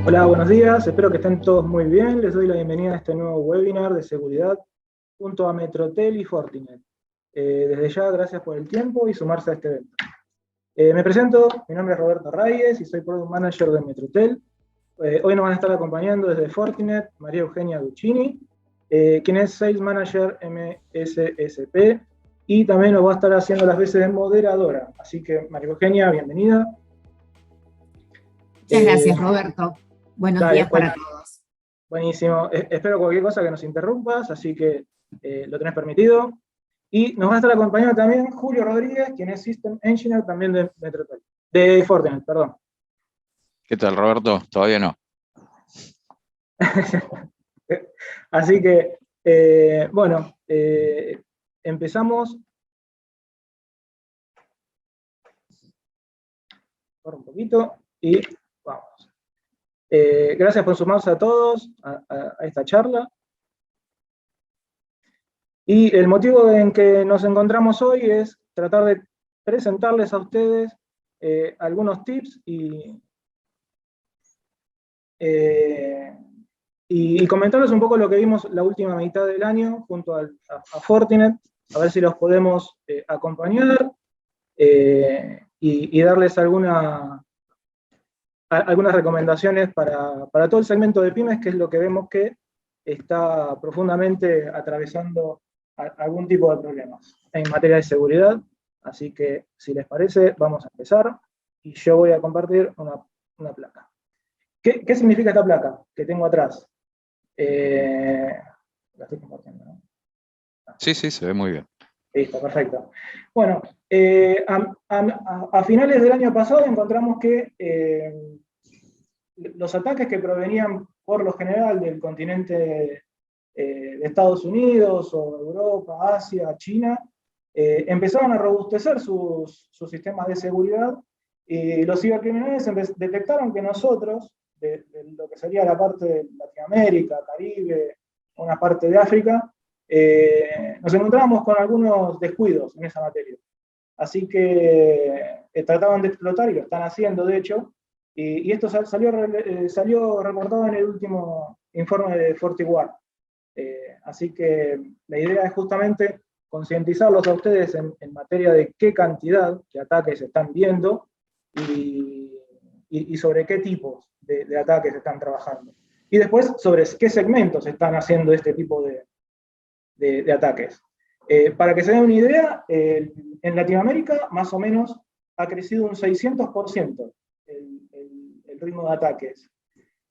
Hola, buenos días, espero que estén todos muy bien. Les doy la bienvenida a este nuevo webinar de seguridad junto a Metrotel y Fortinet. Desde ya, gracias por el tiempo y sumarse a este evento. Me presento, mi nombre es Roberto Reyes y soy Product Manager de Metrotel. Hoy nos van a estar acompañando desde Fortinet María Eugenia Guccini, quien es Sales Manager MSSP, y también nos va a estar haciendo las veces de moderadora. Así que, María Eugenia, bienvenida. Muchas gracias, Roberto. Buenos Dale, días para todos. Buenísimo. Espero cualquier cosa que nos interrumpas, así que lo tenés permitido. Y nos va a estar acompañando también Julio Rodríguez, quien es System Engineer también de Metrotel, de Fortinet, perdón. ¿Qué tal, Roberto? Todavía no. Así que, bueno, empezamos. Por un poquito y vamos. Gracias por sumarse a todos a esta charla. Y el motivo en que nos encontramos hoy es tratar de presentarles a ustedes algunos tips y comentarles un poco lo que vimos la última mitad del año junto a Fortinet, a ver si los podemos acompañar y darles algunas recomendaciones para todo el segmento de pymes, que es lo que vemos que está profundamente atravesando algún tipo de problemas en materia de seguridad. Así que, si les parece, vamos a empezar. Y yo voy a compartir una placa. ¿Qué significa esta placa que tengo atrás? La estoy compartiendo, ¿no? Sí, se ve muy bien. Listo, perfecto. Bueno, a finales del año pasado encontramos que los ataques que provenían por lo general del continente de Estados Unidos o Europa, Asia, China, empezaron a robustecer sus sistemas de seguridad y los cibercriminales detectaron que nosotros, de lo que sería la parte de Latinoamérica, Caribe, una parte de África, nos encontrábamos con algunos descuidos en esa materia. Así que trataban de explotar, y lo están haciendo de hecho, y esto salió reportado en el último informe de FortiGuard. Así que la idea es justamente concientizarlos a ustedes en materia de qué cantidad de ataques están viendo y sobre qué tipos de ataques están trabajando. Y después sobre qué segmentos están haciendo este tipo de ataques. Para que se den una idea, en Latinoamérica más o menos ha crecido un 600% el ritmo de ataques.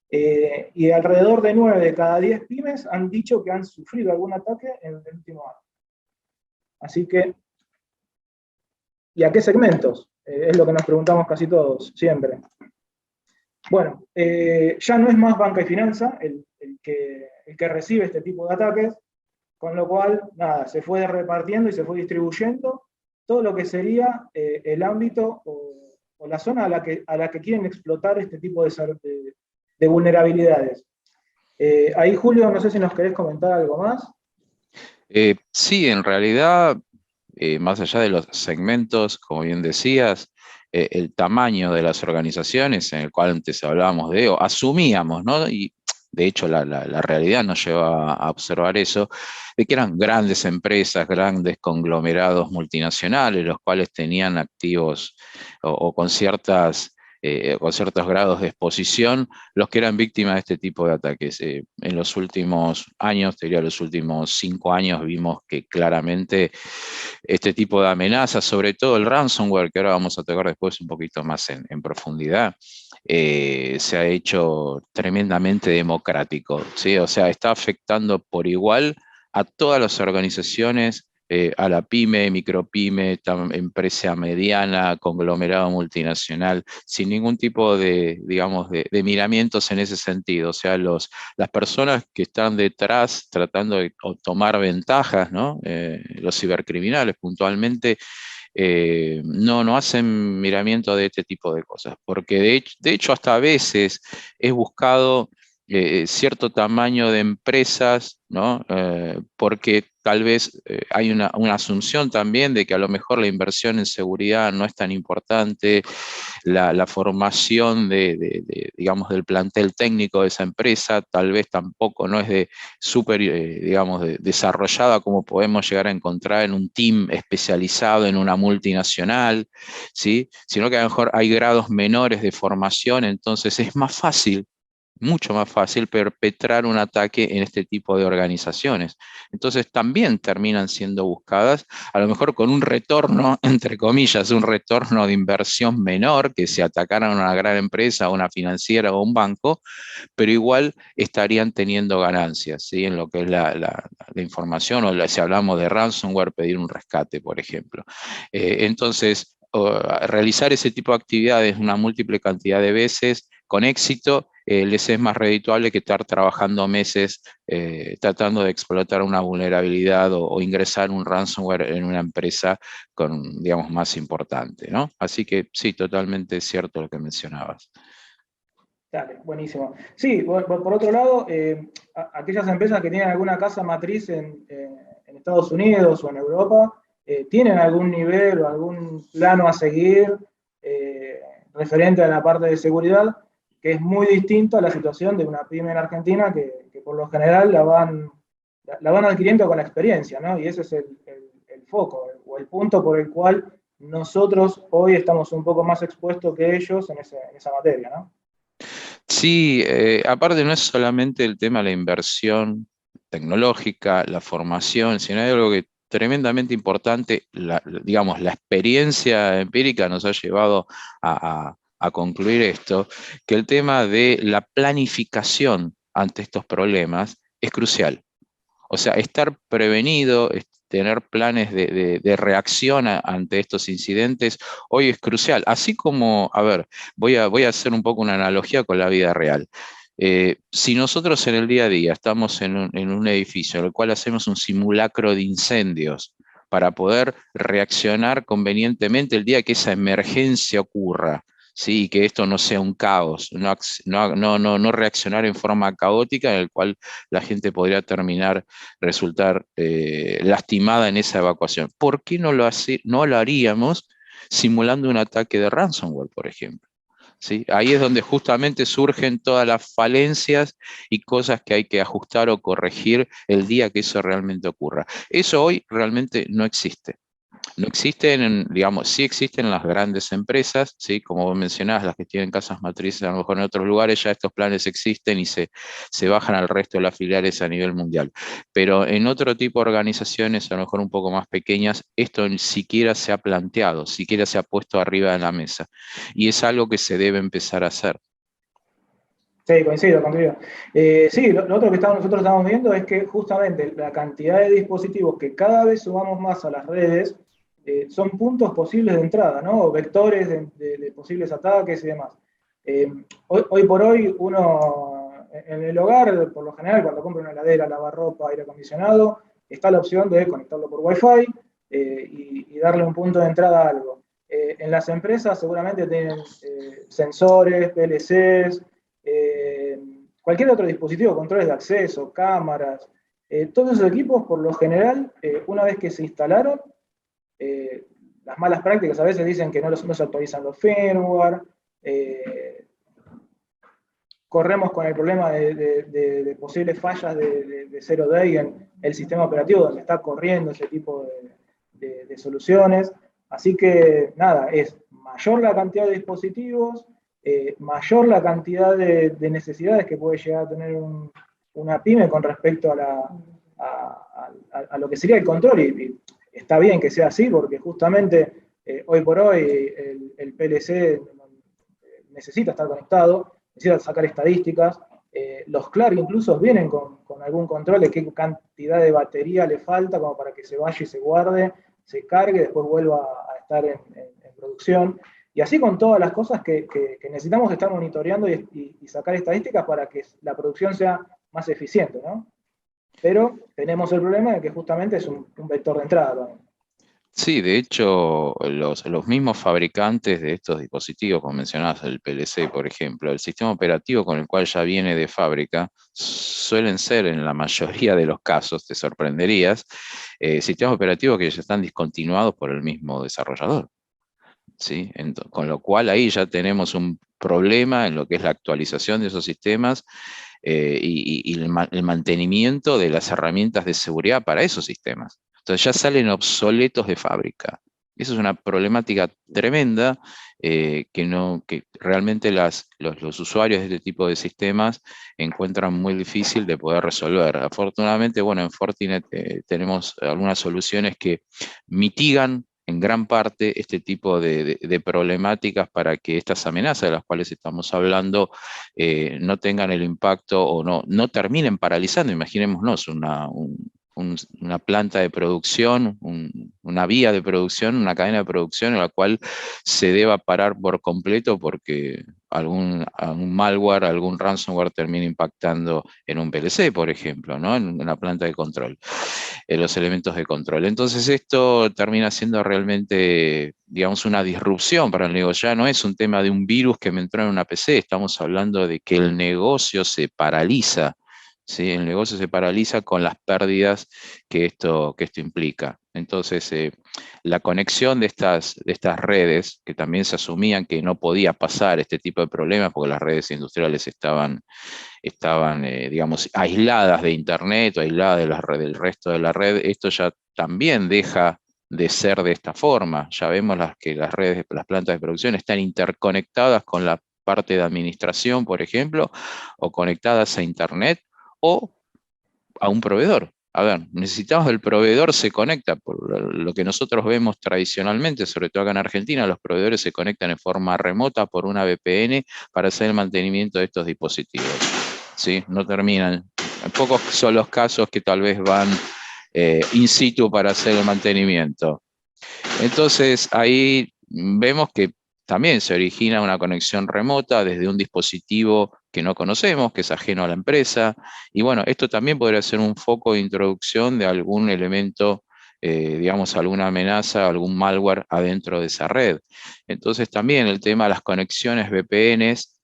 Y alrededor de 9 de cada 10 pymes han dicho que han sufrido algún ataque en el último año. Así que, ¿y a qué segmentos? Es lo que nos preguntamos casi todos, siempre. Bueno, ya no es más banca y finanza el que recibe este tipo de ataques, con lo cual, nada, se fue repartiendo y se fue distribuyendo todo lo que sería el ámbito o la zona a la que quieren explotar este tipo de vulnerabilidades. Ahí, Julio, no sé si nos querés comentar algo más. Sí, en realidad, más allá de los segmentos, como bien decías, el tamaño de las organizaciones, en el cual antes hablábamos o asumíamos, ¿no? Y de hecho la realidad nos lleva a observar eso, de que eran grandes empresas, grandes conglomerados multinacionales, los cuales tenían activos o con con ciertos grados de exposición, los que eran víctimas de este tipo de ataques. En los últimos años, te diría los últimos 5 años, vimos que claramente este tipo de amenazas, sobre todo el ransomware, que ahora vamos a tocar después un poquito más en profundidad, se ha hecho tremendamente democrático, ¿sí? O sea, está afectando por igual a todas las organizaciones, a la pyme, micropyme, empresa mediana, conglomerado multinacional, sin ningún tipo de, digamos, de miramientos en ese sentido. O sea, las personas que están detrás tratando de tomar ventajas, ¿no? Los cibercriminales puntualmente, no hacen miramiento de este tipo de cosas, porque de hecho hasta a veces es buscado cierto tamaño de empresas, ¿no? Porque tal vez hay una asunción también de que a lo mejor la inversión en seguridad no es tan importante, la formación digamos, del plantel técnico de esa empresa tal vez tampoco no es de súper, digamos, desarrollada como podemos llegar a encontrar en un team especializado en una multinacional, ¿sí? Sino que a lo mejor hay grados menores de formación, entonces es más fácil, mucho más fácil perpetrar un ataque en este tipo de organizaciones. Entonces también terminan siendo buscadas, a lo mejor con un retorno, entre comillas, un retorno de inversión menor, que si atacaran a una gran empresa, una financiera o un banco, pero igual estarían teniendo ganancias, ¿sí? En lo que es la información, o si hablamos de ransomware, pedir un rescate, por ejemplo. Entonces, realizar ese tipo de actividades una múltiple cantidad de veces con éxito, les es más redituable que estar trabajando meses tratando de explotar una vulnerabilidad o ingresar un ransomware en una empresa con, digamos, más importante, ¿no? Así que sí, totalmente cierto lo que mencionabas. Dale, buenísimo. Sí, por otro lado, aquellas empresas que tienen alguna casa matriz en Estados Unidos o en Europa, tienen algún nivel o algún plano a seguir referente a la parte de seguridad, que es muy distinto a la situación de una pyme en Argentina, que por lo general la van adquiriendo con la experiencia, ¿no? Y ese es el foco, o el punto por el cual nosotros hoy estamos un poco más expuestos que ellos en esa materia, ¿no? Sí, aparte no es solamente el tema de la inversión tecnológica, la formación, sino hay algo que tremendamente importante, digamos, la experiencia empírica nos ha llevado a concluir esto, que el tema de la planificación ante estos problemas es crucial. O sea, estar prevenido, tener planes de reacción ante estos incidentes, hoy es crucial. Así como, a ver, voy a hacer un poco una analogía con la vida real. Si nosotros en el día a día estamos en un edificio en el cual hacemos un simulacro de incendios para poder reaccionar convenientemente el día que esa emergencia ocurra, ¿sí? Y que esto no sea un caos, no reaccionar en forma caótica en el cual la gente podría resultar lastimada en esa evacuación. ¿Por qué no lo haríamos simulando un ataque de ransomware, por ejemplo? ¿Sí? Ahí es donde justamente surgen todas las falencias y cosas que hay que ajustar o corregir el día que eso realmente ocurra. Eso hoy realmente no existe. No existen, digamos, sí existen las grandes empresas, ¿sí? Como vos mencionás, las que tienen casas matrices a lo mejor en otros lugares, ya estos planes existen y se bajan al resto de las filiales a nivel mundial. Pero en otro tipo de organizaciones, a lo mejor un poco más pequeñas, esto ni siquiera se ha planteado, siquiera se ha puesto arriba de la mesa. Y es algo que se debe empezar a hacer. Sí, coincido contigo. Sí, lo otro que nosotros estamos viendo es que justamente la cantidad de dispositivos que cada vez sumamos más a las redes son puntos posibles de entrada, ¿no? O vectores de posibles ataques y demás. Hoy por hoy, uno en el hogar, por lo general, cuando compra una heladera, lavarropa, aire acondicionado, está la opción de conectarlo por Wi-Fi y darle un punto de entrada a algo. En las empresas seguramente tienen sensores, PLCs, cualquier otro dispositivo, controles de acceso, cámaras, todos esos equipos, por lo general, una vez que se instalaron, las malas prácticas a veces dicen que no se actualizan los firmware, corremos con el problema de posibles fallas de zero day en el sistema operativo donde está corriendo ese tipo de soluciones. Así que nada, es mayor la cantidad de dispositivos, mayor la cantidad de necesidades que puede llegar a tener una pyme con respecto a lo que sería el control. Y está bien que sea así, porque justamente hoy por hoy el PLC necesita estar conectado, necesita sacar estadísticas. Los CLAR incluso vienen con algún control de qué cantidad de batería le falta como para que se vaya y se guarde, se cargue, después vuelva a estar en producción. Y así con todas las cosas que necesitamos estar monitoreando y sacar estadísticas para que la producción sea más eficiente, ¿no? Pero tenemos el problema de que justamente es un vector de entrada también. Sí, de hecho, los mismos fabricantes de estos dispositivos, como mencionabas, el PLC, por ejemplo, el sistema operativo con el cual ya viene de fábrica, suelen ser en la mayoría de los casos, te sorprenderías, sistemas operativos que ya están discontinuados por el mismo desarrollador. ¿Sí? Con lo cual ahí ya tenemos un problema en lo que es la actualización de esos sistemas y el mantenimiento de las herramientas de seguridad para esos sistemas. Entonces ya salen obsoletos de fábrica. Eso es una problemática tremenda que realmente los usuarios de este tipo de sistemas encuentran muy difícil de poder resolver. Afortunadamente, bueno, en Fortinet tenemos algunas soluciones que mitigan en gran parte este tipo de problemáticas para que estas amenazas de las cuales estamos hablando no tengan el impacto o no terminen paralizando. Imaginémonos una planta de producción, una vía de producción, una cadena de producción en la cual se deba parar por completo porque algún malware, algún ransomware termina impactando en un PLC, por ejemplo, ¿no? En una planta de control, en los elementos de control. Entonces esto termina siendo realmente, digamos, una disrupción para el negocio. Ya no es un tema de un virus que me entró en una PC, estamos hablando de que el negocio se paraliza. ¿Sí? El negocio se paraliza con las pérdidas que esto implica. Entonces, la conexión de estas redes, que también se asumían que no podía pasar este tipo de problemas porque las redes industriales estaban digamos, aisladas de Internet o aisladas del resto de la red, esto ya también deja de ser de esta forma. Ya vemos que las redes, las plantas de producción están interconectadas con la parte de administración, por ejemplo, o conectadas a Internet o a un proveedor. A ver, necesitamos el proveedor se conecta, por lo que nosotros vemos tradicionalmente, sobre todo acá en Argentina, los proveedores se conectan en forma remota por una VPN para hacer el mantenimiento de estos dispositivos. ¿Sí? No terminan. Pocos son los casos que tal vez van in situ para hacer el mantenimiento. Entonces ahí vemos que también se origina una conexión remota desde un dispositivo que no conocemos, que es ajeno a la empresa. Y bueno, esto también podría ser un foco de introducción de algún elemento, digamos, alguna amenaza, algún malware adentro de esa red. Entonces también el tema de las conexiones VPNs,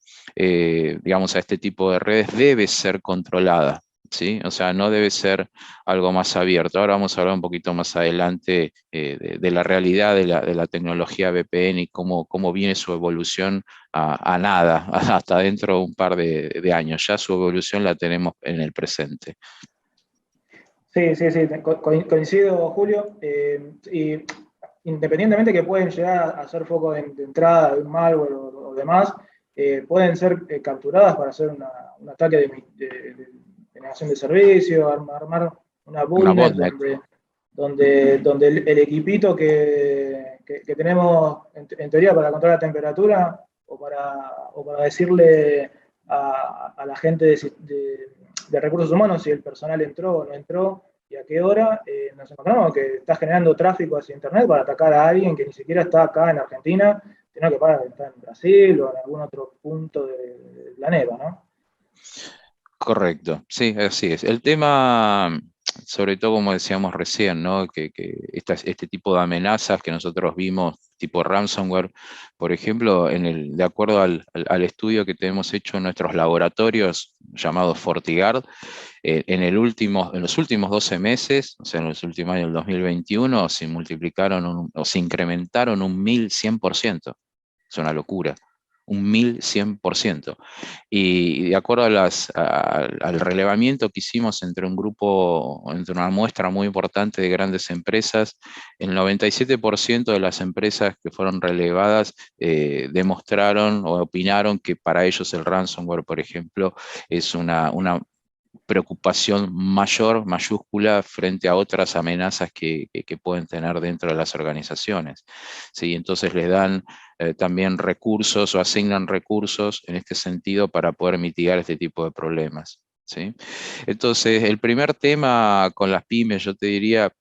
digamos, a este tipo de redes debe ser controlada. ¿Sí? O sea, no debe ser algo más abierto. Ahora vamos a hablar un poquito más adelante de la realidad de la tecnología VPN y cómo viene su evolución a nada, hasta dentro de un par de años. Ya su evolución la tenemos en el presente. Sí, sí, sí, coincido, Julio. Y independientemente que pueden llegar a ser foco de entrada de un malware o demás, pueden ser capturadas para hacer un ataque de negación de servicio, armar una Una botnet botnet. donde el equipito que tenemos en teoría para controlar la temperatura o para decirle a la gente de recursos humanos si el personal entró o no entró y a qué hora, nos encontramos que está generando tráfico hacia Internet para atacar a alguien que ni siquiera está acá en Argentina, sino que está en Brasil o en algún otro punto del planeta, ¿no? Correcto, sí, así es. El tema, sobre todo como decíamos recién, ¿no? Que este tipo de amenazas que nosotros vimos, tipo ransomware, por ejemplo, de acuerdo al estudio que tenemos hecho en nuestros laboratorios llamados FortiGuard, en los últimos 12 meses, o sea, en los últimos años del 2021, se multiplicaron o se incrementaron un 1100%. Es una locura. Un 1100%. Y de acuerdo al relevamiento que hicimos entre entre una muestra muy importante de grandes empresas, el 97% de las empresas que fueron relevadas demostraron o opinaron que para ellos el ransomware, por ejemplo, es una preocupación mayor, mayúscula, frente a otras amenazas que pueden tener dentro de las organizaciones. ¿Sí? Entonces les dan también recursos o asignan recursos en este sentido para poder mitigar este tipo de problemas. ¿Sí? Entonces, el primer tema con las pymes, yo te diría,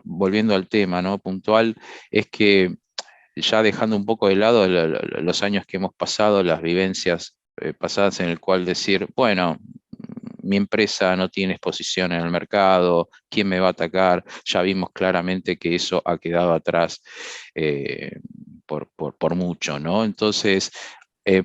volviendo al tema, ¿no? Puntual, es que ya dejando un poco de lado los años que hemos pasado, las vivencias pasadas en el cual decir, bueno, mi empresa no tiene exposición en el mercado, quién me va a atacar. Ya vimos claramente que eso ha quedado atrás por mucho, ¿no? Entonces,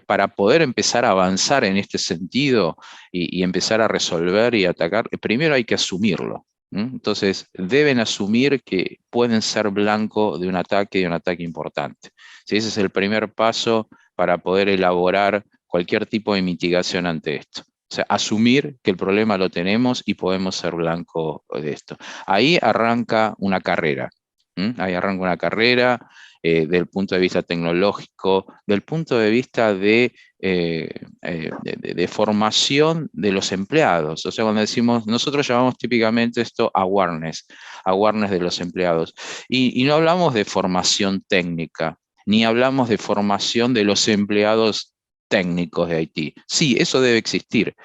para poder empezar a avanzar en este sentido y empezar a resolver y atacar, primero hay que asumirlo. Entonces, deben asumir que pueden ser blanco de un ataque importante. ¿Sí? Ese es el primer paso para poder elaborar cualquier tipo de mitigación ante esto. O sea, asumir que el problema lo tenemos y podemos ser blanco de esto. Ahí arranca una carrera. Ahí arranca una carrera del punto de vista tecnológico, del punto de vista de formación de los empleados. O sea, cuando decimos, nosotros llamamos típicamente esto awareness de los empleados. Y no hablamos de formación técnica, ni hablamos de formación de los empleados técnicos de Haití. Sí, eso debe existir,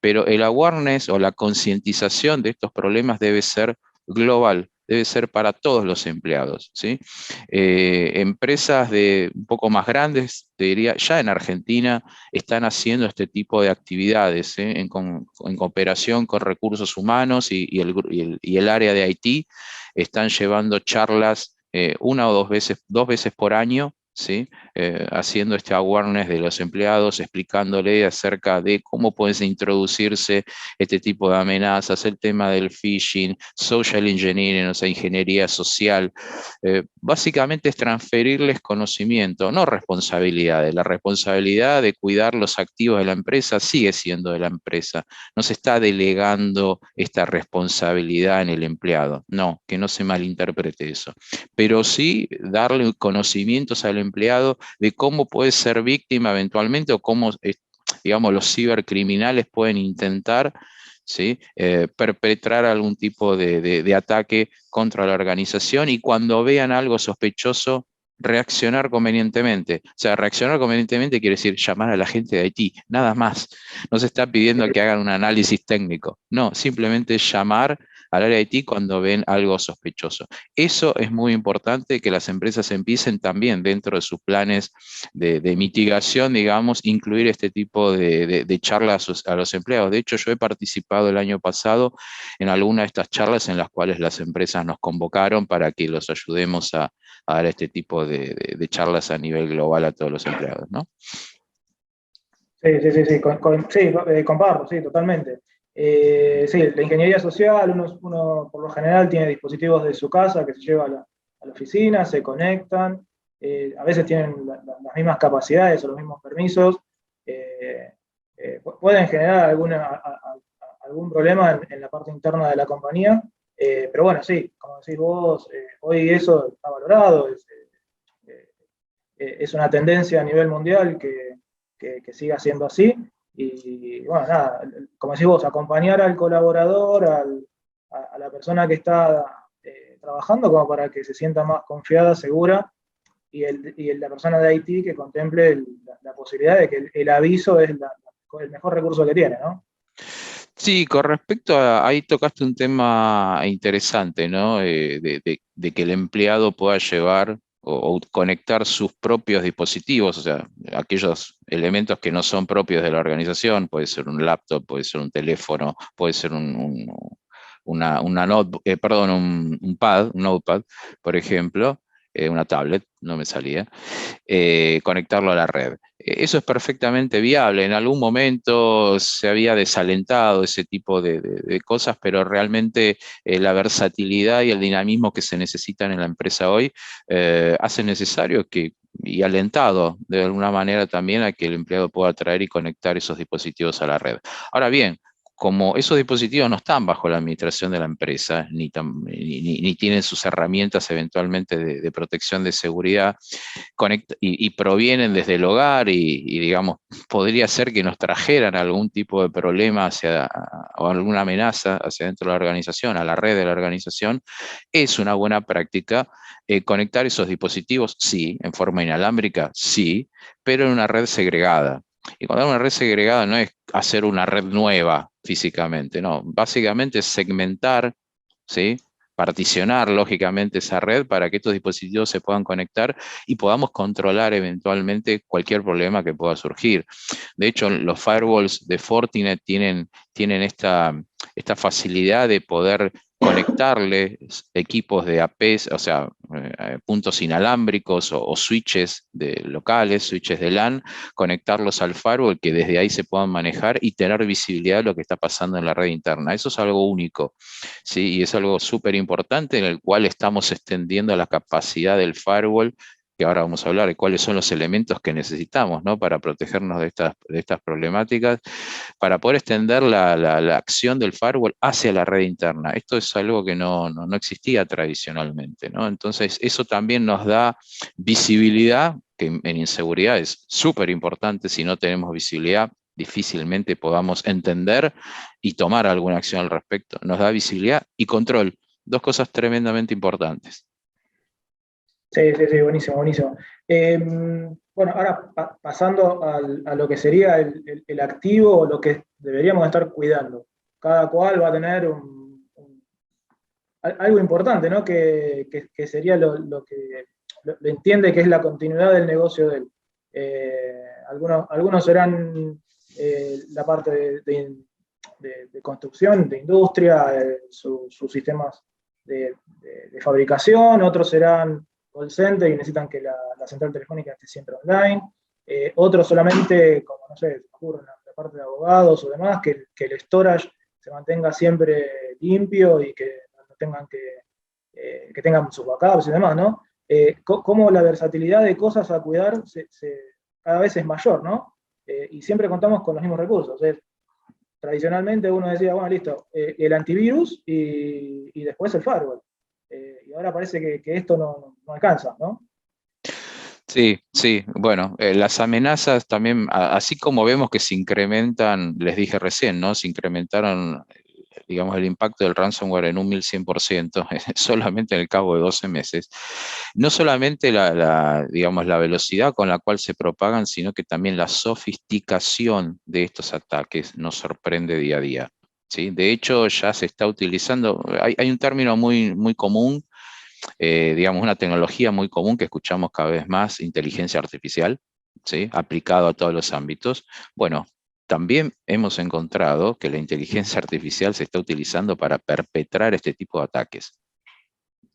pero el awareness o la concientización de estos problemas debe ser global, debe ser para todos los empleados, ¿sí? Empresas de un poco más grandes, te diría, ya en Argentina están haciendo este tipo de actividades, en cooperación con recursos humanos y el área de Haití, están llevando charlas una o dos veces por año, ¿sí? Haciendo este awareness de los empleados, explicándole acerca de cómo pueden introducirse este tipo de amenazas, el tema del phishing, social engineering, o sea, ingeniería social. Básicamente es transferirles conocimiento, no responsabilidades. La responsabilidad de cuidar los activos de la empresa sigue siendo de la empresa. No se está delegando esta responsabilidad en el empleado. No, que no se malinterprete eso. Pero sí darle conocimientos al empleado de cómo puede ser víctima eventualmente o cómo, digamos, los cibercriminales pueden intentar, ¿sí? Perpetrar algún tipo de ataque contra la organización y cuando vean algo sospechoso, reaccionar convenientemente. O sea, reaccionar convenientemente quiere decir llamar a la gente de Haití, nada más. No se está pidiendo que hagan un análisis técnico, no, simplemente llamar al área de Haití cuando ven algo sospechoso. Eso es muy importante que las empresas empiecen también dentro de sus planes de mitigación, digamos, incluir este tipo de charlas a los empleados. De hecho, yo he participado el año pasado en alguna de estas charlas en las cuales las empresas nos convocaron para que los ayudemos a dar este tipo de charlas a nivel global a todos los empleados, ¿no? Sí, comparto, sí, totalmente. Sí, la ingeniería social, uno por lo general tiene dispositivos de su casa que se lleva a la oficina, se conectan, a veces tienen las mismas capacidades o los mismos permisos, pueden generar algún problema en la parte interna de la compañía, pero bueno, sí, como decís vos, hoy eso está valorado, es una tendencia a nivel mundial que siga siendo así. Y bueno, nada, como decís vos, acompañar al colaborador, a la persona que está trabajando, como para que se sienta más confiada, segura, y la persona de Haití que contemple la posibilidad de que el aviso es el mejor recurso que tiene, ¿no? Sí, con respecto ahí tocaste un tema interesante, ¿no? De que el empleado pueda llevar o conectar sus propios dispositivos, o sea, aquellos elementos que no son propios de la organización, puede ser un laptop, puede ser un teléfono, puede ser un pad, un notepad, por ejemplo, una tablet, no me salía, conectarlo a la red. Eso es perfectamente viable. En algún momento se había desalentado ese tipo de cosas, pero realmente la versatilidad y el dinamismo que se necesitan en la empresa hoy hace necesario y alentado de alguna manera también a que el empleado pueda traer y conectar esos dispositivos a la red. Ahora bien, como esos dispositivos no están bajo la administración de la empresa, ni tienen sus herramientas eventualmente de protección de seguridad, y provienen desde el hogar digamos, podría ser que nos trajeran algún tipo de problema o alguna amenaza hacia dentro de la organización, a la red de la organización, es una buena práctica conectar esos dispositivos, sí, en forma inalámbrica, sí, pero en una red segregada. Y cuando hablo de una red segregada no es hacer una red nueva físicamente, no, básicamente es segmentar, ¿sí? particionar lógicamente esa red para que estos dispositivos se puedan conectar y podamos controlar eventualmente cualquier problema que pueda surgir. De hecho, los firewalls de Fortinet tienen esta facilidad de poder conectarle equipos de APs, o sea, puntos inalámbricos o switches locales, switches de LAN, conectarlos al firewall, que desde ahí se puedan manejar y tener visibilidad de lo que está pasando en la red interna. Eso es algo único, ¿sí? Y es algo súper importante en el cual estamos extendiendo la capacidad del firewall, que ahora vamos a hablar de cuáles son los elementos que necesitamos, ¿no? Para protegernos de estas problemáticas, para poder extender la acción del firewall hacia la red interna. Esto es algo que no existía tradicionalmente, ¿no? Entonces, eso también nos da visibilidad, que en inseguridad es súper importante. Si no tenemos visibilidad, difícilmente podamos entender y tomar alguna acción al respecto. Nos da visibilidad y control, dos cosas tremendamente importantes. Sí, sí, sí, buenísimo, buenísimo. Bueno, ahora pasando a lo que sería el activo, lo que deberíamos estar cuidando. Cada cual va a tener algo importante, ¿no? Que sería lo que lo entiende que es la continuidad del negocio de él. Algunos serán la parte de construcción, de industria, sus sistemas de fabricación, otros serán call center y necesitan que la central telefónica esté siempre online, otros solamente, como no sé, ocurre en la parte de abogados o demás, que el storage se mantenga siempre limpio y que no tengan que tengan sus backups y demás, ¿no? Cómo la versatilidad de cosas a cuidar cada vez es mayor, ¿no? Y siempre contamos con los mismos recursos. Tradicionalmente uno decía, bueno, listo, el antivirus y después el firewall. Y ahora parece que esto no alcanza, ¿no? Sí, sí, bueno, las amenazas también, así como vemos que se incrementan, les dije recién, ¿no? Se incrementaron, digamos, el impacto del ransomware en un 1100%, solamente en el cabo de 12 meses. No solamente digamos, la velocidad con la cual se propagan, sino que también la sofisticación de estos ataques nos sorprende día a día, ¿sí? De hecho, ya se está utilizando, hay un término muy, muy común, digamos, una tecnología muy común que escuchamos cada vez más, inteligencia artificial, ¿sí? Aplicado a todos los ámbitos. Bueno, también hemos encontrado que la inteligencia artificial se está utilizando para perpetrar este tipo de ataques,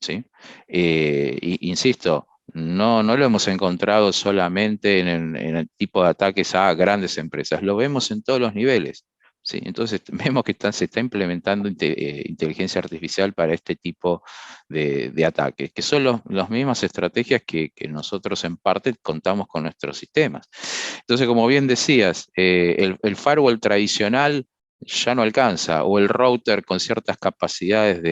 ¿sí? Insisto, no lo hemos encontrado solamente en el tipo de ataques a grandes empresas, lo vemos en todos los niveles. ¿Sí? Entonces vemos que se está implementando inteligencia artificial para este tipo de ataques, que son las mismas estrategias que nosotros en parte contamos con nuestros sistemas. Entonces, como bien decías, el firewall tradicional ya no alcanza, o el router con ciertas capacidades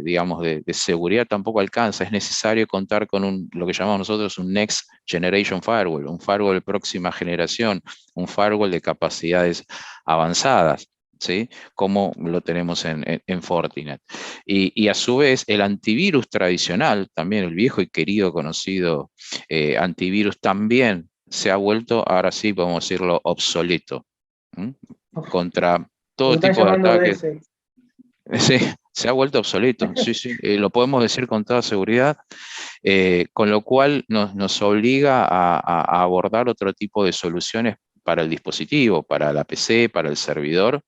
digamos, de seguridad tampoco alcanza. Es necesario contar con lo que llamamos nosotros un Next Generation Firewall, un firewall de próxima generación, un firewall de capacidades avanzadas, ¿sí? Como lo tenemos en Fortinet. Y a su vez, el antivirus tradicional, también el viejo y querido conocido antivirus, también se ha vuelto, ahora sí podemos decirlo, obsoleto, ¿m? Contra Lo todo están tipo de llamando ataques. DSL. Sí, se ha vuelto obsoleto, sí, sí, lo podemos decir con toda seguridad, con lo cual nos obliga a abordar otro tipo de soluciones para el dispositivo, para la PC, para el servidor,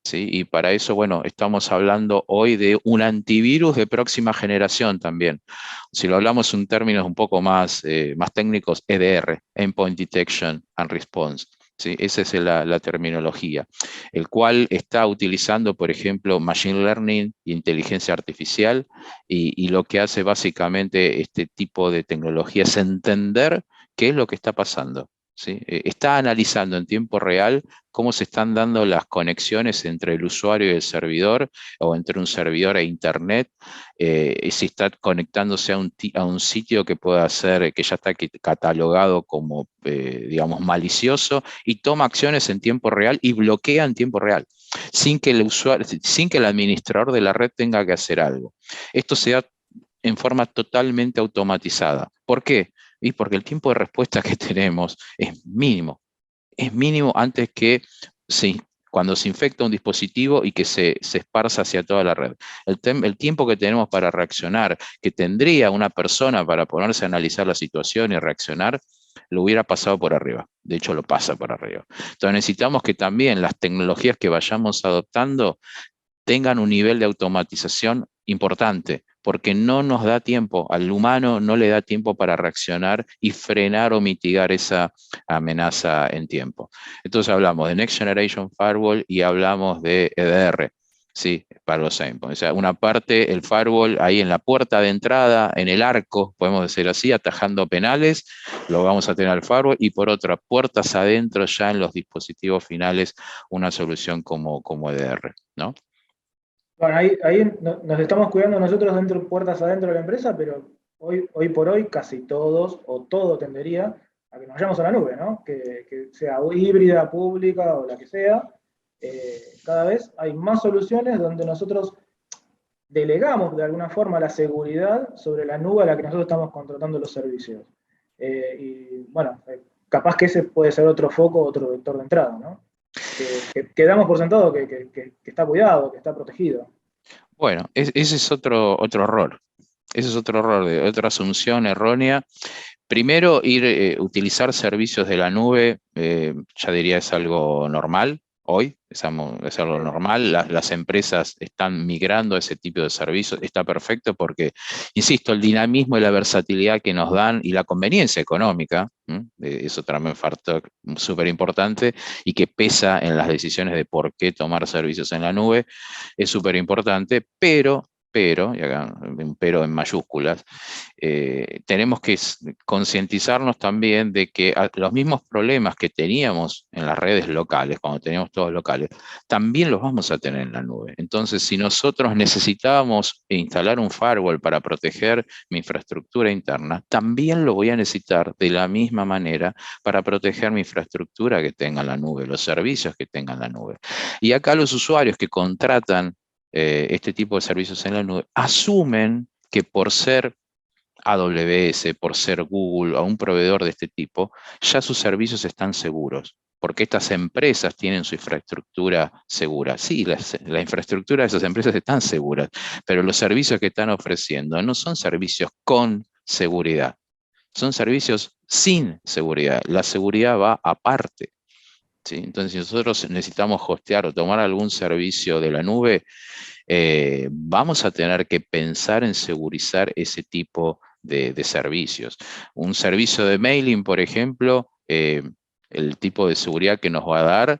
¿sí? Y para eso, bueno, estamos hablando hoy de un antivirus de próxima generación también. Si lo hablamos en términos un poco más técnicos, EDR, Endpoint Detection and Response. ¿Sí? Esa es la terminología, el cual está utilizando, por ejemplo, Machine Learning e inteligencia artificial, y lo que hace básicamente este tipo de tecnología es entender qué es lo que está pasando. ¿Sí? Está analizando en tiempo real cómo se están dando las conexiones entre el usuario y el servidor, o entre un servidor e Internet, si está conectándose a un sitio que pueda ser, que ya está catalogado como, digamos, malicioso, y toma acciones en tiempo real y bloquea en tiempo real, sin que el administrador de la red tenga que hacer algo. Esto se da en forma totalmente automatizada. ¿Por qué? Y porque el tiempo de respuesta que tenemos es mínimo antes que cuando se infecta un dispositivo y que se esparza hacia toda la red. El tiempo que tenemos para reaccionar, que tendría una persona para ponerse a analizar la situación y reaccionar, lo hubiera pasado por arriba. De hecho, lo pasa por arriba. Entonces necesitamos que también las tecnologías que vayamos adoptando tengan un nivel de automatización importante, porque no nos da tiempo, al humano no le da tiempo para reaccionar y frenar o mitigar esa amenaza en tiempo. Entonces hablamos de Next Generation Firewall y hablamos de EDR, sí, para los endpoints. O sea, una parte, el firewall ahí en la puerta de entrada, en el arco, podemos decir así, atajando penales, lo vamos a tener al firewall, y por otra, puertas adentro ya en los dispositivos finales, una solución como EDR, ¿no? Bueno, ahí nos estamos cuidando nosotros dentro, puertas adentro de la empresa, pero hoy por hoy casi todos, o todo tendería a que nos vayamos a la nube, ¿no? Que sea híbrida, pública o la que sea. Cada vez hay más soluciones donde nosotros delegamos de alguna forma la seguridad sobre la nube a la que nosotros estamos contratando los servicios. Y bueno, capaz que ese puede ser otro foco, otro vector de entrada, ¿no? Que damos por sentado que está cuidado, que está protegido. Bueno, ese es otro error. Ese es otro error, otra asunción errónea. Primero, utilizar servicios de la nube, ya diría es algo normal hoy, es algo normal. Las empresas están migrando a ese tipo de servicios, está perfecto porque, insisto, el dinamismo y la versatilidad que nos dan y la conveniencia económica, eso también es factor súper importante y que pesa en las decisiones de por qué tomar servicios en la nube, es súper importante, pero, y acá un pero en mayúsculas, tenemos que concientizarnos también de que los mismos problemas que teníamos en las redes locales, cuando teníamos todos locales, también los vamos a tener en la nube. Entonces, si nosotros necesitábamos instalar un firewall para proteger mi infraestructura interna, también lo voy a necesitar de la misma manera para proteger mi infraestructura que tenga en la nube, los servicios que tenga en la nube. Y acá los usuarios que contratan este tipo de servicios en la nube asumen que por ser AWS, por ser Google o un proveedor de este tipo, ya sus servicios están seguros, porque estas empresas tienen su infraestructura segura. Sí, la infraestructura de esas empresas están seguras, pero los servicios que están ofreciendo no son servicios con seguridad, son servicios sin seguridad. La seguridad va aparte. ¿Sí? Entonces, si nosotros necesitamos hostear o tomar algún servicio de la nube, vamos a tener que pensar en segurizar ese tipo de servicios. Un servicio de mailing, por ejemplo, el tipo de seguridad que nos va a dar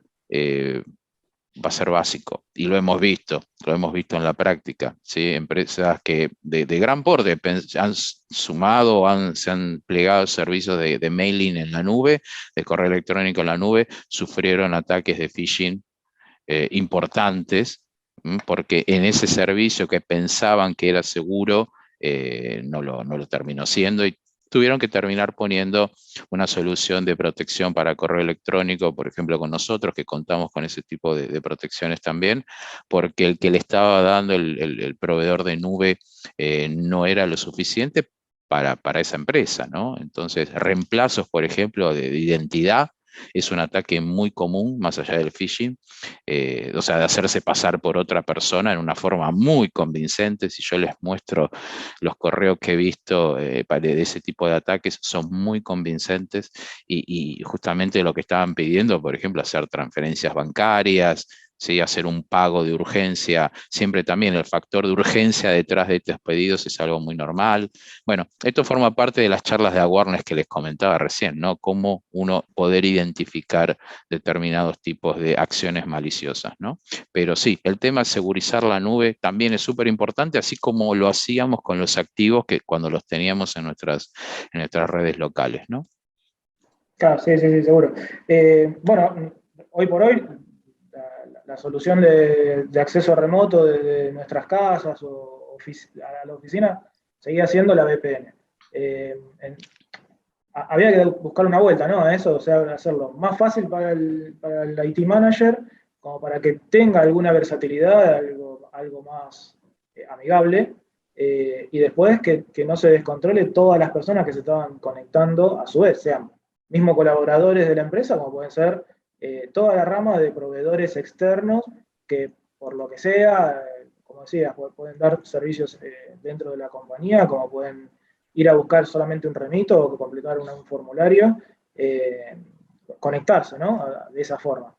va a ser básico. Y lo hemos visto en la práctica. ¿Sí? Empresas que de gran porte han sumado, se han plegado servicios de mailing en la nube, de correo electrónico en la nube, sufrieron ataques de phishing importantes, porque en ese servicio que pensaban que era seguro, no lo terminó siendo y tuvieron que terminar poniendo una solución de protección para correo electrónico, por ejemplo, con nosotros, que contamos con ese tipo de protecciones también, porque el que le estaba dando el proveedor de nube no era lo suficiente para esa empresa, ¿no? Entonces, reemplazos, por ejemplo, de identidad, es un ataque muy común, más allá del phishing, o sea, de hacerse pasar por otra persona en una forma muy convincente. Si yo les muestro los correos que he visto de ese tipo de ataques, son muy convincentes y justamente lo que estaban pidiendo, por ejemplo, hacer transferencias bancarias, ¿sí? Hacer un pago de urgencia, siempre también el factor de urgencia detrás de estos pedidos es algo muy normal. Bueno, esto forma parte de las charlas de awareness que les comentaba recién, ¿no? Cómo uno poder identificar determinados tipos de acciones maliciosas, ¿no? Pero sí, el tema de segurizar la nube también es súper importante, así como lo hacíamos con los activos que cuando los teníamos en nuestras redes locales, ¿no? Claro, sí, seguro. Bueno, hoy por hoy, la solución de acceso remoto desde nuestras casas o a la oficina seguía siendo la VPN. Había que buscar una vuelta, ¿no? A eso, o sea, hacerlo más fácil para el IT manager, como para que tenga alguna versatilidad, algo más amigable, y después que no se descontrole todas las personas que se estaban conectando a su vez, sean mismos colaboradores de la empresa, como pueden ser toda la rama de proveedores externos que, por lo que sea, como decía, pueden dar servicios dentro de la compañía, como pueden ir a buscar solamente un remito o completar un formulario, conectarse, ¿no? De esa forma.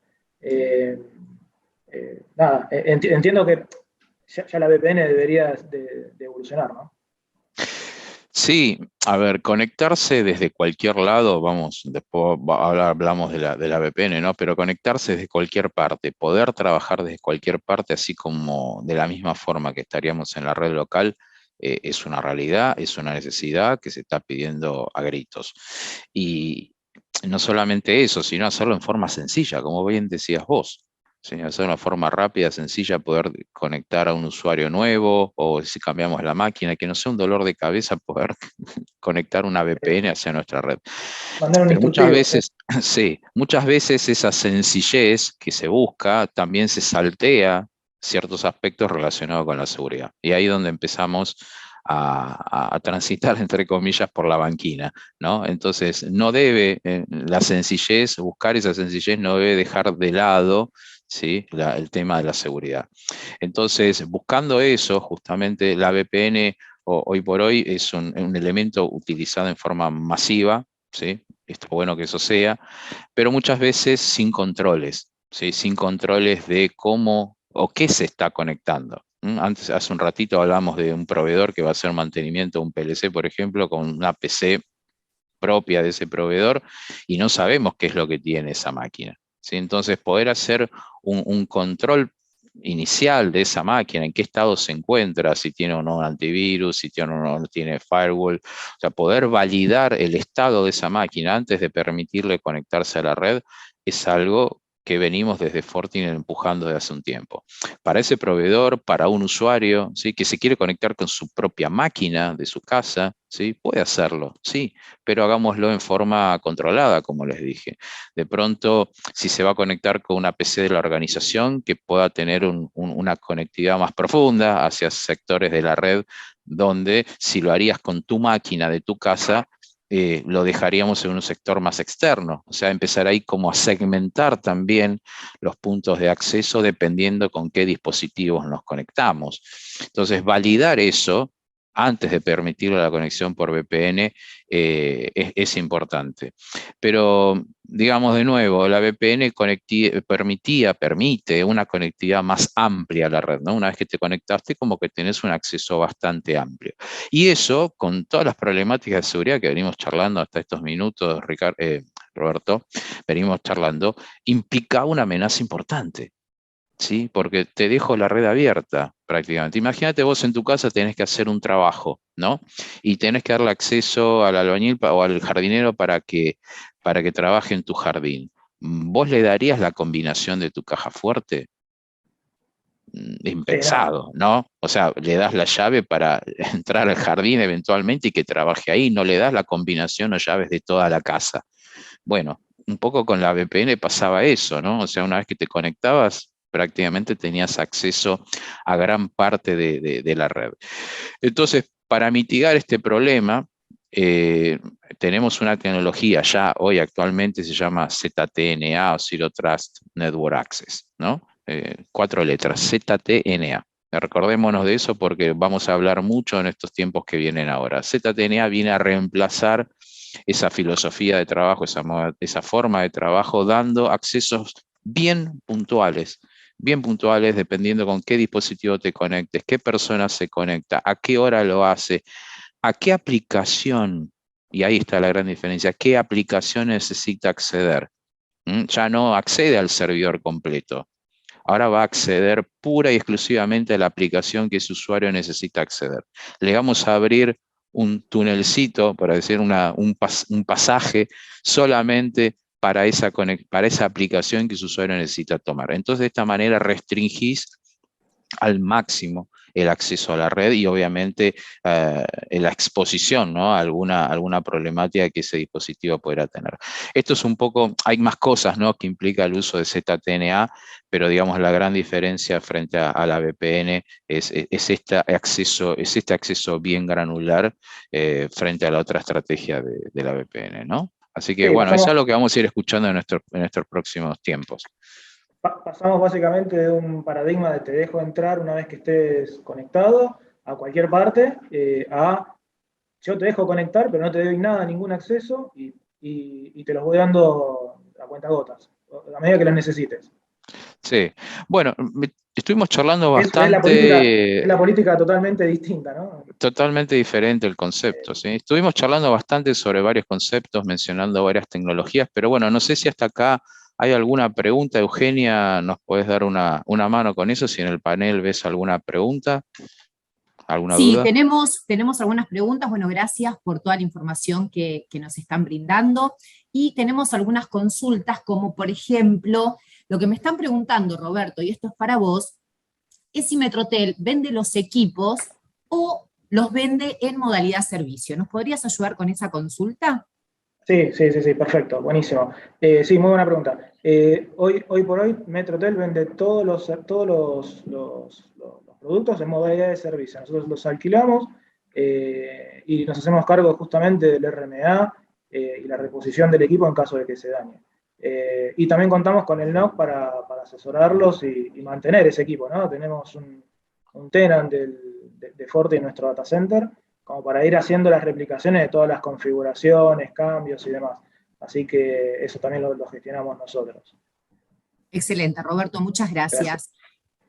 Nada, entiendo que ya la VPN debería de evolucionar, ¿no? Sí, a ver, conectarse desde cualquier lado, vamos, después hablamos de la VPN, ¿no? Pero conectarse desde cualquier parte, poder trabajar desde cualquier parte, así como de la misma forma que estaríamos en la red local, es una realidad, es una necesidad que se está pidiendo a gritos. Y no solamente eso, sino hacerlo en forma sencilla, como bien decías vos. Sí, hacer una forma rápida, sencilla, poder conectar a un usuario nuevo, o si cambiamos la máquina, que no sea un dolor de cabeza poder conectar una VPN hacia nuestra red. Mandar un Pero muchas instructivo, sí. veces, sí, muchas veces esa sencillez que se busca también se saltea ciertos aspectos relacionados con la seguridad. Y ahí es donde empezamos a transitar, entre comillas, por la banquina, ¿no? Entonces, no debe, la sencillez, buscar esa sencillez no debe dejar de lado, ¿sí? El tema de la seguridad. Entonces, buscando eso, justamente la VPN hoy por hoy es un elemento utilizado en forma masiva, ¿sí? Está bueno que eso sea, pero muchas veces sin controles, ¿sí? Sin controles de cómo o qué se está conectando. Antes, hace un ratito hablamos de un proveedor que va a hacer mantenimiento de un PLC, por ejemplo, con una PC propia de ese proveedor y no sabemos qué es lo que tiene esa máquina, ¿sí? Entonces, poder hacer un control inicial de esa máquina, en qué estado se encuentra, si tiene o no un antivirus, si tiene o no tiene firewall, o sea, poder validar el estado de esa máquina antes de permitirle conectarse a la red es algo que venimos desde Fortinet empujando desde hace un tiempo. Para ese proveedor, para un usuario, ¿sí? Que se quiere conectar con su propia máquina de su casa, ¿sí? Puede hacerlo, sí, pero hagámoslo en forma controlada, como les dije. De pronto, si se va a conectar con una PC de la organización, que pueda tener una conectividad más profunda hacia sectores de la red, donde si lo harías con tu máquina de tu casa, lo dejaríamos en un sector más externo. O sea, empezar ahí como a segmentar también los puntos de acceso dependiendo con qué dispositivos nos conectamos. Entonces, validar eso antes de permitir la conexión por VPN es importante. Pero, digamos de nuevo, la VPN permite una conectividad más amplia a la red, ¿no? Una vez que te conectaste, como que tenés un acceso bastante amplio. Y eso, con todas las problemáticas de seguridad que venimos charlando hasta estos minutos, Roberto, venimos charlando, implica una amenaza importante. ¿Sí? Porque te dejo la red abierta prácticamente. Imagínate vos en tu casa tenés que hacer un trabajo, ¿no? Y tenés que darle acceso al albañil o al jardinero para que trabaje en tu jardín. ¿Vos le darías la combinación de tu caja fuerte? Sí, no. Impensado, ¿no? O sea, le das la llave para entrar al jardín eventualmente y que trabaje ahí, no le das la combinación o llaves de toda la casa. Bueno, un poco con la VPN pasaba eso, ¿no? O sea, una vez que te conectabas, prácticamente tenías acceso a gran parte de la red. Entonces, para mitigar este problema, eh, tenemos una tecnología ya hoy actualmente se llama ZTNA o Zero Trust Network Access, ¿no? 4 letras, ZTNA. Recordémonos de eso porque vamos a hablar mucho en estos tiempos que vienen ahora. ZTNA viene a reemplazar esa filosofía de trabajo, esa forma de trabajo, dando accesos bien puntuales, dependiendo con qué dispositivo te conectes, qué persona se conecta, a qué hora lo hace, a qué aplicación, y ahí está la gran diferencia, a qué aplicación necesita acceder. Ya no accede al servidor completo. Ahora va a acceder pura y exclusivamente a la aplicación que ese usuario necesita acceder. Le vamos a abrir un tunelcito, para decir un pasaje, solamente para esa aplicación que su usuario necesita tomar. Entonces, de esta manera restringís al máximo el acceso a la red y obviamente la exposición, ¿no? a alguna problemática que ese dispositivo podrá tener. Esto es un poco, hay más cosas, ¿no? que implica el uso de ZTNA, pero digamos la gran diferencia frente a la VPN es este acceso bien granular frente a la otra estrategia de la VPN, ¿no? Así que Sí, bueno, eso es lo que vamos a ir escuchando en nuestros próximos tiempos. pasamos básicamente de un paradigma de te dejo entrar una vez que estés conectado a cualquier parte, a yo te dejo conectar, pero no te doy nada, ningún acceso, y te los voy dando a cuentagotas, a medida que los necesites. Sí, bueno, estuvimos charlando Es bastante. la política totalmente distinta, ¿no? Totalmente diferente el concepto, ¿sí? Estuvimos charlando bastante sobre varios conceptos, mencionando varias tecnologías, pero bueno, no sé si hasta acá hay alguna pregunta. Eugenia, ¿nos puedes dar una mano con eso? Si en el panel ves alguna pregunta, alguna Sí, duda. tenemos algunas preguntas. Bueno, gracias por toda la información que nos están brindando. Y tenemos algunas consultas, como por ejemplo, lo que me están preguntando, Roberto, y esto es para vos, es si Metrotel vende los equipos o los vende en modalidad servicio. ¿Nos podrías ayudar con esa consulta? Sí, perfecto, buenísimo. Sí, muy buena pregunta. Hoy por hoy, Metrotel vende todos los productos en modalidad de servicio. Nosotros los alquilamos y nos hacemos cargo justamente del RMA y la reposición del equipo en caso de que se dañe. Y también contamos con el NOC para asesorarlos y mantener ese equipo, ¿no? Tenemos un tenant de Forti en nuestro data center, como para ir haciendo las replicaciones de todas las configuraciones, cambios y demás. Así que eso también lo gestionamos nosotros. Excelente, Roberto, muchas Gracias. gracias.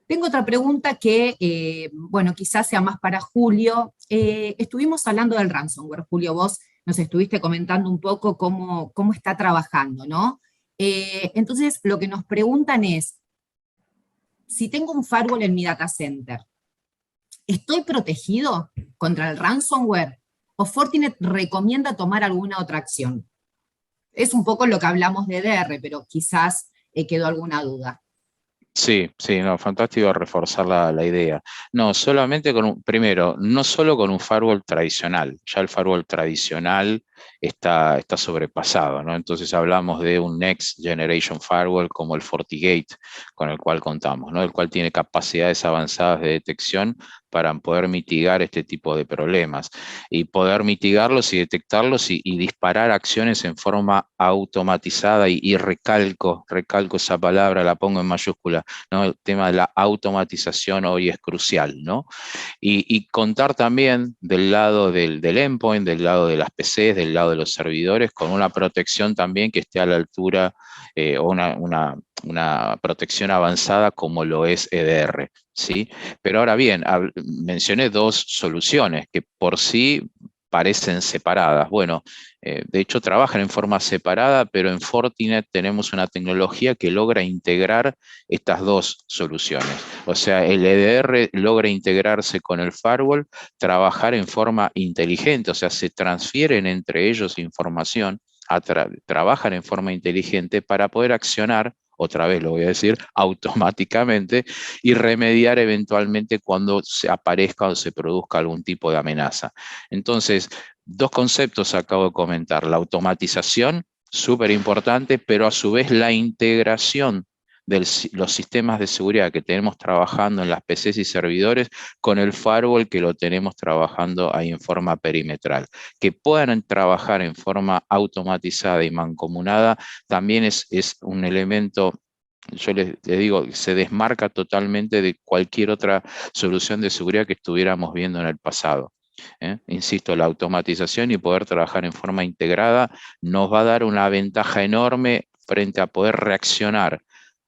Tengo otra pregunta que, bueno, quizás sea más para Julio. Estuvimos hablando del ransomware, Julio, vos nos estuviste comentando un poco cómo está trabajando, ¿no? Entonces, lo que nos preguntan es, si tengo un firewall en mi data center, ¿estoy protegido contra el ransomware? ¿O Fortinet recomienda tomar alguna otra acción? Es un poco lo que hablamos de EDR, pero quizás quedó alguna duda. Sí, sí, no, fantástico reforzar la idea. No, solamente primero, no solo con un firewall tradicional, ya el firewall tradicional está sobrepasado, ¿no? Entonces hablamos de un Next Generation Firewall como el FortiGate, con el cual contamos, ¿no? El cual tiene capacidades avanzadas de detección para poder mitigar este tipo de problemas y poder mitigarlos y detectarlos y disparar acciones en forma automatizada y recalco esa palabra, la pongo en mayúscula, ¿no? El tema de la automatización hoy es crucial, ¿no? Y contar también del lado del endpoint, del lado de las PCs, del lado de los servidores, con una protección también que esté a la altura o una protección avanzada como lo es EDR, ¿sí? Pero ahora bien, mencioné dos soluciones que por sí parecen separadas. Bueno, de hecho trabajan en forma separada, pero en Fortinet tenemos una tecnología que logra integrar estas dos soluciones. O sea, el EDR logra integrarse con el firewall, trabajar en forma inteligente, o sea, se transfieren entre ellos información, trabajan en forma inteligente para poder accionar, otra vez lo voy a decir, automáticamente y remediar eventualmente cuando se aparezca o se produzca algún tipo de amenaza. Entonces, dos conceptos acabo de comentar, la automatización, súper importante, pero a su vez la integración de los sistemas de seguridad que tenemos trabajando en las PCs y servidores con el firewall que lo tenemos trabajando ahí en forma perimetral. Que puedan trabajar en forma automatizada y mancomunada también es un elemento, yo les digo, se desmarca totalmente de cualquier otra solución de seguridad que estuviéramos viendo en el pasado. Insisto, la automatización y poder trabajar en forma integrada nos va a dar una ventaja enorme frente a poder reaccionar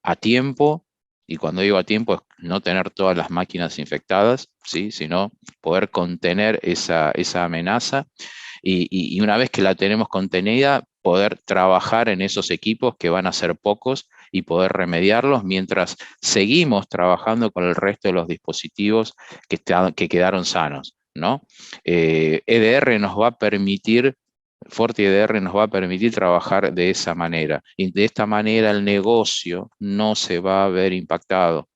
a tiempo, y cuando digo a tiempo es no tener todas las máquinas infectadas, ¿sí? Sino poder contener esa amenaza y una vez que la tenemos contenida, poder trabajar en esos equipos que van a ser pocos y poder remediarlos mientras seguimos trabajando con el resto de los dispositivos que quedaron sanos, ¿no? EDR nos va a permitir, FortiEDR nos va a permitir trabajar de esa manera. Y de esta manera el negocio no se va a ver impactado.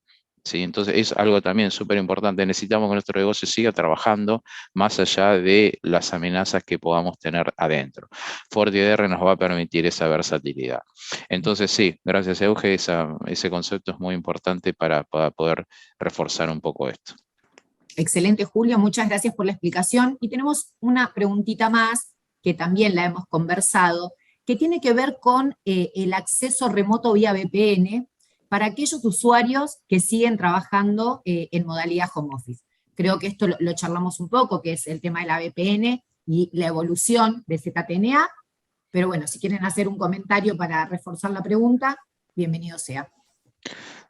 ¿Sí? Entonces es algo también súper importante. Necesitamos que nuestro negocio siga trabajando más allá de las amenazas que podamos tener adentro. FortiEDR nos va a permitir esa versatilidad. Entonces sí, gracias Euge, ese concepto es muy importante para poder reforzar un poco esto. Excelente, Julio, muchas gracias por la explicación. Y tenemos una preguntita más, que también la hemos conversado, que tiene que ver con el acceso remoto vía VPN para aquellos usuarios que siguen trabajando en modalidad home office. Creo que esto lo charlamos un poco, que es el tema de la VPN y la evolución de ZTNA, pero bueno, si quieren hacer un comentario para reforzar la pregunta, bienvenido sea.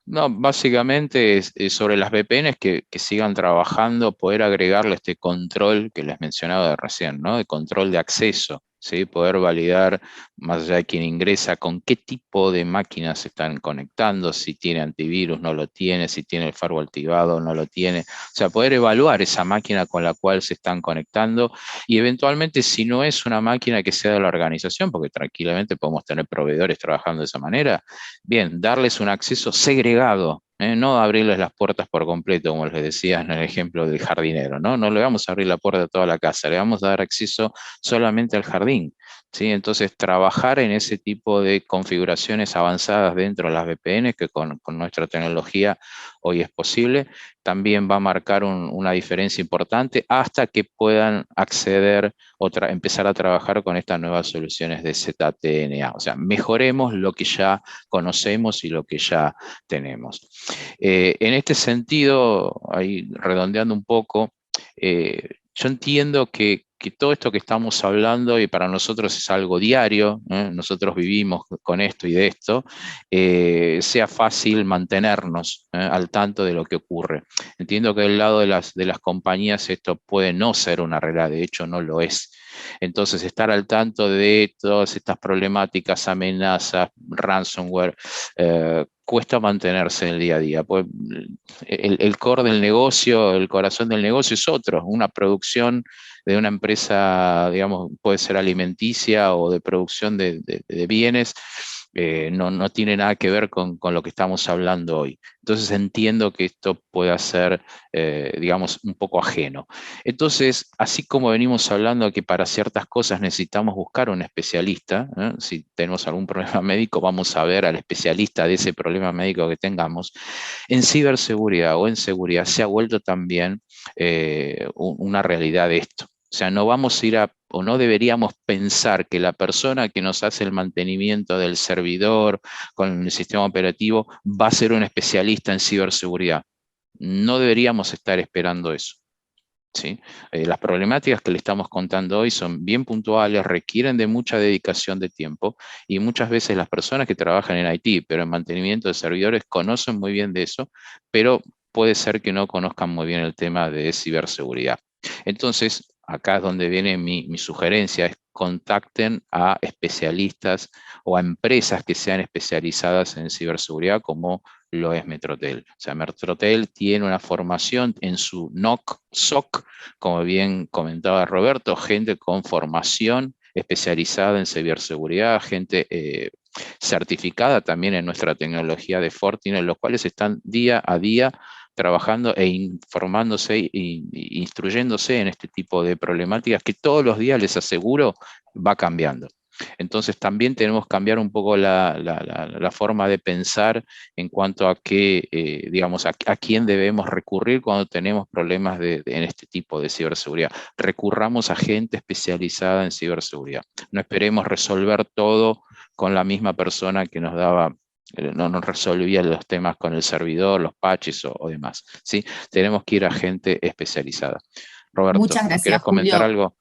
No, básicamente es sobre las VPNs que sigan trabajando, poder agregarle este control que les mencionaba de recién, ¿no? De control de acceso, ¿sí? Poder validar, más allá de quien ingresa, con qué tipo de máquinas se están conectando, si tiene antivirus, no lo tiene, si tiene el firewall activado, no lo tiene. O sea, poder evaluar esa máquina con la cual se están conectando y eventualmente, si no es una máquina que sea de la organización, porque tranquilamente podemos tener proveedores trabajando de esa manera, bien, darles un acceso segregado, no abrirles las puertas por completo, como les decía en el ejemplo del jardinero, ¿no? No le vamos a abrir la puerta a toda la casa, le vamos a dar acceso solamente al jardín, ¿sí? Entonces, trabajar en ese tipo de configuraciones avanzadas dentro de las VPN, que con nuestra tecnología hoy es posible, también va a marcar una diferencia importante hasta que puedan acceder o empezar a trabajar con estas nuevas soluciones de ZTNA. O sea, mejoremos lo que ya conocemos y lo que ya tenemos. En este sentido, ahí redondeando un poco, yo entiendo que todo esto que estamos hablando y para nosotros es algo diario, nosotros vivimos con esto y de esto, sea fácil mantenernos al tanto de lo que ocurre. Entiendo que del lado de las compañías esto puede no ser una realidad, de hecho no lo es. Entonces, estar al tanto de todas estas problemáticas, amenazas, ransomware, cuesta mantenerse en el día a día. Pues el core del negocio, el corazón del negocio es otro, una producción de una empresa, digamos, puede ser alimenticia o de producción de bienes, no tiene nada que ver con lo que estamos hablando hoy. Entonces entiendo que esto pueda ser, digamos, un poco ajeno. Entonces, así como venimos hablando que para ciertas cosas necesitamos buscar un especialista, si tenemos algún problema médico, vamos a ver al especialista de ese problema médico que tengamos, en ciberseguridad o en seguridad se ha vuelto también una realidad de esto. O sea, no vamos a ir o no deberíamos pensar que la persona que nos hace el mantenimiento del servidor con el sistema operativo va a ser un especialista en ciberseguridad. No deberíamos estar esperando eso, ¿sí? Las problemáticas que le estamos contando hoy son bien puntuales, requieren de mucha dedicación de tiempo y muchas veces las personas que trabajan en IT, pero en mantenimiento de servidores, conocen muy bien de eso, pero puede ser que no conozcan muy bien el tema de ciberseguridad. Entonces, acá es donde viene mi sugerencia, es contacten a especialistas o a empresas que sean especializadas en ciberseguridad como lo es Metrotel. O sea, Metrotel tiene una formación en su SOC, como bien comentaba Roberto, gente con formación especializada en ciberseguridad, gente certificada también en nuestra tecnología de Fortinet, los cuales están día a día trabajando e informándose e instruyéndose en este tipo de problemáticas que todos los días, les aseguro, va cambiando. Entonces también tenemos que cambiar un poco la forma de pensar en cuanto a qué, digamos, a quién debemos recurrir cuando tenemos problemas en este tipo de ciberseguridad. Recurramos a gente especializada en ciberseguridad. No esperemos resolver todo con la misma persona que nos daba, no nos resolvía los temas con el servidor, los patches o demás, ¿sí? Tenemos que ir a gente especializada. Roberto, Muchas ¿querés gracias, comentar Julio. algo?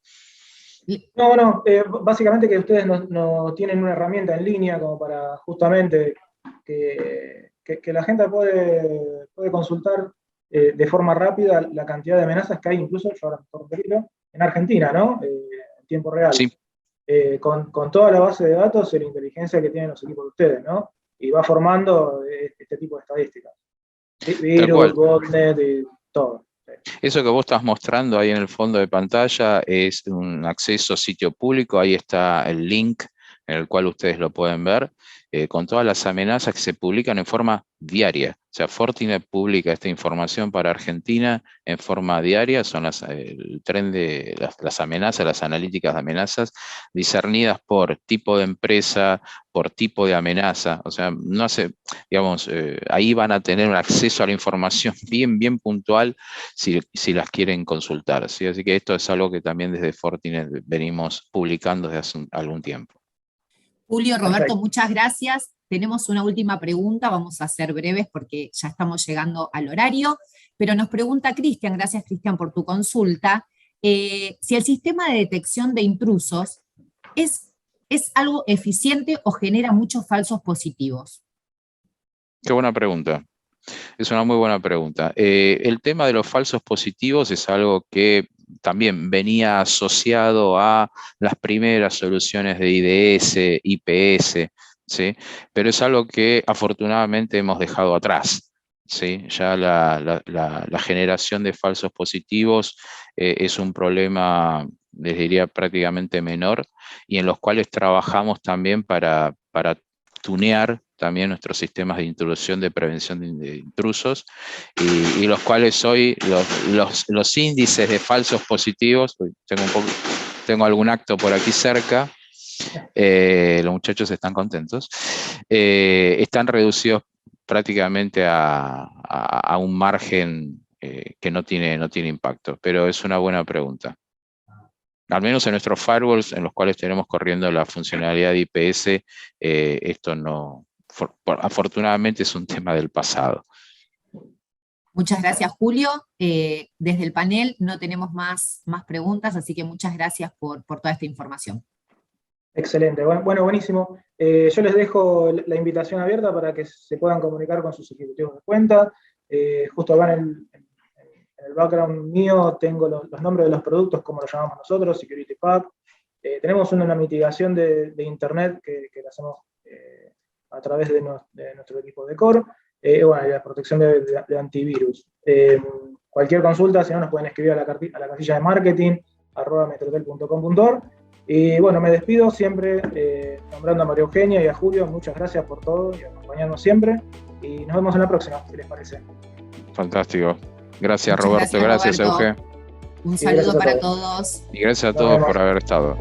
No, básicamente que ustedes no tienen una herramienta en línea como para justamente que la gente puede consultar de forma rápida la cantidad de amenazas que hay, incluso, yo ahora me estoy refiriendo, en Argentina, ¿no? En tiempo real. Sí. Con toda la base de datos y la inteligencia que tienen los equipos de ustedes, ¿no? Y va formando este tipo de estadísticas. Virus, botnet, todo. Eso que vos estás mostrando ahí en el fondo de pantalla es un acceso a sitio público, ahí está el link en el cual ustedes lo pueden ver, con todas las amenazas que se publican en forma diaria. O sea, Fortinet publica esta información para Argentina en forma diaria, son el tren de las amenazas, las analíticas de amenazas, discernidas por tipo de empresa, por tipo de amenaza. O sea, no hace, digamos, ahí van a tener un acceso a la información bien puntual si las quieren consultar, ¿sí? Así que esto es algo que también desde Fortinet venimos publicando desde hace algún tiempo. Julio, Roberto, Perfecto. muchas gracias. Tenemos una última pregunta, vamos a ser breves porque ya estamos llegando al horario, pero nos pregunta Cristian, gracias Cristian por tu consulta, si el sistema de detección de intrusos es algo eficiente o genera muchos falsos positivos. Qué buena pregunta. Es una muy buena pregunta. El tema de los falsos positivos es algo que también venía asociado a las primeras soluciones de IDS, IPS, ¿sí? Pero es algo que afortunadamente hemos dejado atrás, ¿sí? Ya la generación de falsos positivos es un problema, les diría, prácticamente menor, y en los cuales trabajamos también para tunear también nuestros sistemas de intrusión, de prevención de intrusos, y los cuales hoy los índices de falsos positivos, tengo algún acto por aquí cerca, los muchachos están contentos, están reducidos prácticamente a un margen que no tiene impacto, pero es una buena pregunta. Al menos en nuestros firewalls, en los cuales tenemos corriendo la funcionalidad de IPS, esto no, afortunadamente es un tema del pasado. Muchas gracias, Julio. Desde el panel no tenemos más preguntas, así que muchas gracias por toda esta información. Excelente, bueno, buenísimo. Yo les dejo la invitación abierta para que se puedan comunicar con sus ejecutivos de cuenta. Justo acá en el background mío tengo los nombres de los productos, como lo llamamos nosotros, Security Pack. Tenemos una mitigación de Internet que la hacemos a través de nuestro equipo de core, bueno, y la protección de antivirus. Cualquier consulta, si no, nos pueden escribir a la casilla de marketing, @metrotel.com.ar. Y bueno, me despido siempre nombrando a María Eugenia y a Julio. Muchas gracias por todo y acompañarnos siempre. Y nos vemos en la próxima, si les parece. Fantástico. Gracias, Muchas Roberto. Gracias, Roberto. Euge. Un saludo para todos. Y gracias a todos por haber estado.